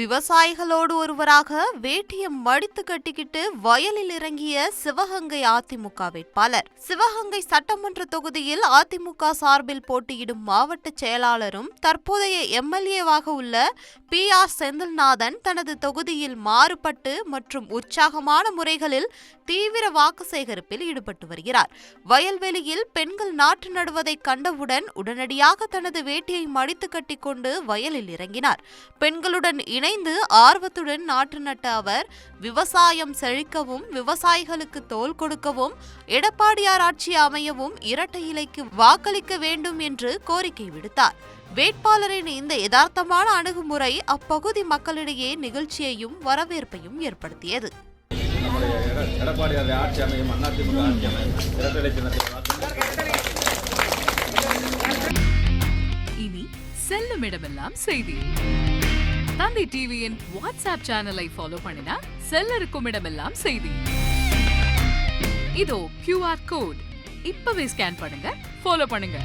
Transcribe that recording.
விவசாயிகளோடு ஒருவராக வேட்டியை மடித்து கட்டிக்கிட்டு வயலில் இறங்கிய சிவகங்கை அதிமுக வேட்பாளர். சிவகங்கை சட்டமன்ற தொகுதியில் அதிமுக சார்பில் போட்டியிடும் மாவட்ட செயலாளரும் தற்போதைய எம்எல்ஏவாக உள்ள PR செந்தில்நாதன் தனது தொகுதியில் மாறுபட்டு மற்றும் உற்சாகமான முறைகளில் தீவிர வாக்கு சேகரிப்பில் ஈடுபட்டு வருகிறார். வயல்வெளியில் பெண்கள் நாற்று நடுவதை கண்டவுடன் உடனடியாக தனது வேட்டியை மடித்து கட்டிக்கொண்டு வயலில் இறங்கினார். பெண்களுடன் இணைந்து ஆர்வத்துடன் நாற்று நட்ட அவர் விவசாயம் செழிக்கவும் விவசாயிகளுக்கு தோள் கொடுக்கவும் எடப்பாடியார் ஆட்சி அமையவும் இரட்டை இலைக்கு வாக்களிக்க வேண்டும் என்று கோரிக்கை விடுத்தார். வேட்பாளரின் இந்த யதார்த்தமான அணுகுமுறை அப்பகுதி மக்களிடையே நிகழ்ச்சியையும் வரவேற்பையும் ஏற்படுத்தியது. இனி செல்லும் இடமெல்லாம் செய்தி. தந்தி டிவியின் வாட்ஸ்அப் சேனலை ஃபாலோ பண்ணினா செல்ல இருக்கும் இடமெல்லாம் செய்தி. இதோ QR கோட் இப்பவே ஸ்கேன் பண்ணுங்க, ஃபாலோ பண்ணுங்க.